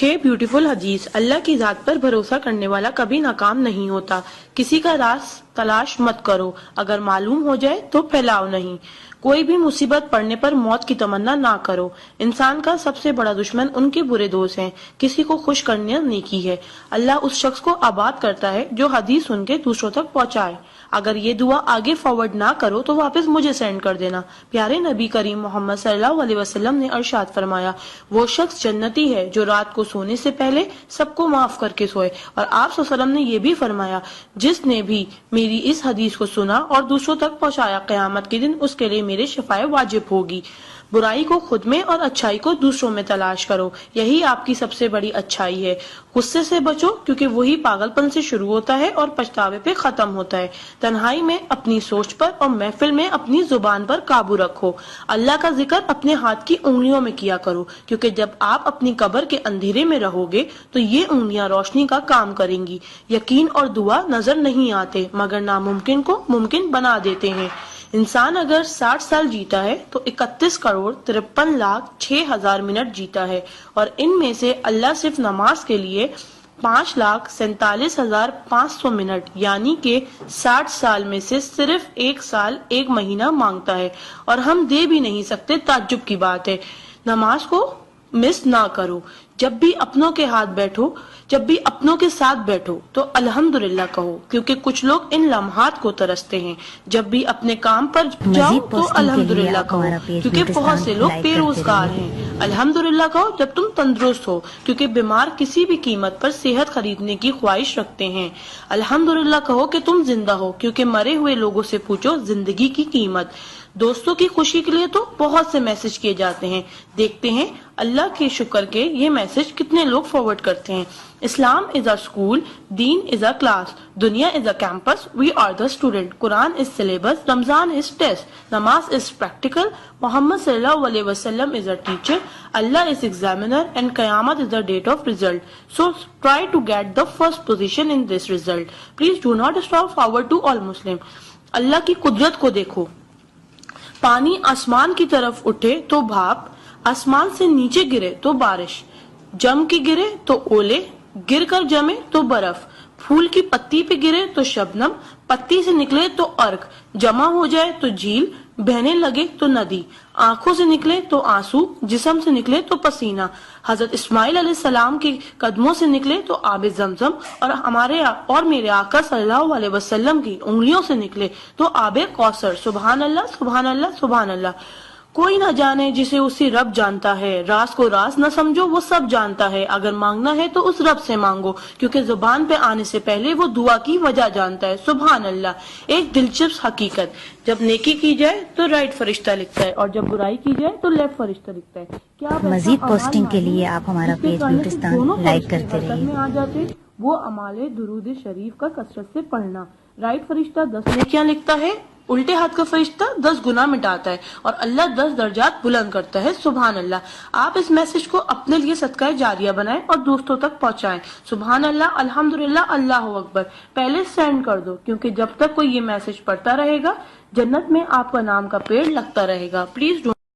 6 beautiful हदीस। अल्लाह की ज़ात पर भरोसा करने वाला कभी नाकाम नहीं होता। किसी का राज तलाश मत करो, अगर मालूम हो जाए तो फैलाओ नहीं। कोई भी मुसीबत पड़ने पर मौत की तमन्ना ना करो। इंसान का सबसे बड़ा दुश्मन उनके बुरे दोस्त हैं। किसी को खुश करना नेकी है। अल्लाह उस शख्स को आबाद करता है जो हदीस सुन के दूसरों तक पहुंचाए। अगर ये दुआ आगे फॉरवर्ड ना करो तो वापस मुझे सेंड कर देना। प्यारे नबी करीम मोहम्मद सल्लल्लाहु अलैहि वसल्लम ने इरशाद फरमाया, वो शख्स जन्नती है जो रात को सोने से पहले सबको माफ करके सोए। और आप सल्लल्लाहु अलैहि वसल्लम ने ये भी फरमाया, जिसने भी मेरी इस हदीस को सुना और दूसरों तक पहुंचाया, क़यामत के दिन उसके लिए मेरे शफाए वाजिब होगी। बुराई को खुद में और अच्छाई को दूसरों में तलाश करो, यही आपकी सबसे बड़ी अच्छाई है। गुस्से से बचो, क्योंकि वही पागलपन से शुरू होता है और पछतावे पे खत्म होता है। तन्हाई में अपनी सोच पर और महफिल में अपनी जुबान पर काबू रखो। अल्लाह का जिक्र अपने हाथ की उंगलियों में किया करो, क्योंकि जब आप अपनी कब्र के अंधेरे में रहोगे तो ये उंगलियां रोशनी का काम करेंगी। यकीन और दुआ नजर नहीं आते, मगर नामुमकिन को मुमकिन बना देते हैं। इंसान अगर 60 साल जीता है तो 31 करोड़ 53 लाख 6,000 मिनट जीता है, और इनमें से अल्लाह सिर्फ नमाज के लिए 5,47,500 मिनट यानी कि 60 साल में से सिर्फ 1 साल 1 महीना मांगता है, और हम दे भी नहीं सकते। ताज्जुब की बात है। नमाज को मिस ना करो। जब भी अपनों के साथ बैठो तो अल्हम्दुलिल्लाह कहो, क्योंकि कुछ लोग इन लम्हात को तरसते हैं। जब भी अपने काम पर जाओ तो अल्हम्दुलिल्लाह कहो, क्योंकि बहुत से लोग बेरोजगार हैं। अल्हम्दुलिल्लाह कहो जब तुम तंदुरुस्त हो, क्योंकि बीमार किसी भी कीमत पर सेहत खरीदने की ख्वाहिश रखते हैं। अल्हम्दुलिल्लाह कहो कि तुम जिंदा हो, क्योंकि मरे हुए लोगों से पूछो जिंदगी की कीमत। दोस्तों की खुशी के लिए तो बहुत से मैसेज किए जाते हैं। देखते हैं अल्लाह के शुक्र के ये मैसेज कितने लोग फॉरवर्ड करते हैं। इस्लाम इज अ स्कूल, दीन इज अ क्लास, दुनिया is a campus, we are the student, Quran is syllabus, Ramzan is test, नमाज इज प्रैक्टिकल, मोहम्मद सल्लल्लाहु अलैहि वसल्लम is a teacher, Allah is examiner and कयामत is the date of result. So try to get the first position in this result. Please do not stop forward to all Muslim. Allah की कुदरत को देखो। पानी आसमान की तरफ उठे तो भाप, आसमान से नीचे गिरे तो बारिश, जम के गिरे तो ओले, गिर कर जमे तो बर्फ, फूल की पत्ती पे गिरे तो शबनम, पत्ती से निकले तो अर्क, जमा हो जाए तो झील, बहने लगे तो नदी, आंखों से निकले तो आंसू, जिस्म से निकले तो पसीना, हजरत इस्माइल अलैहिस्सलाम के कदमों से निकले तो आबे जमजम, और मेरे आका सल्लल्लाहु अलैहि वसल्लम की उंगलियों से निकले तो आबे कौसर। सुभान अल्लाह, सुभान अल्लाह, सुभान अल्लाह। कोई ना जाने जिसे उसी रब जानता है। राज को राज न समझो, वो सब जानता है। अगर मांगना है तो उस रब से मांगो, क्योंकि जुबान पे आने से पहले वो दुआ की वजह जानता है। सुभान अल्लाह। एक दिलचस्प हकीकत, जब नेकी की जाए तो राइट फरिश्ता लिखता है, और जब बुराई की जाए तो लेफ्ट फरिश्ता लिखता है। क्या मजीद पोस्टिंग के लिए आप हमारा पेज ब्यूटिस्तान लाइक करते रहिए। आ जाते वो अमाले दुरूद शरीफ का कसरत से पढ़ना। राइट फरिश्ता 10 नेकियां लिखता है, उल्टे हाथ का फरिश्ता 10 गुनाह मिटाता है, और अल्लाह 10 दर्जात बुलंद करता है। सुभान अल्लाह। आप इस मैसेज को अपने लिए सदका जारिया बनाएं और दोस्तों तक पहुंचाएं। सुभान अल्लाह, अल्हम्दुलिल्लाह, अल्लाहु अकबर। पहले सेंड कर दो, क्योंकि जब तक कोई ये मैसेज पढ़ता रहेगा जन्नत में आपका नाम का पेड़ लगता रहेगा। प्लीज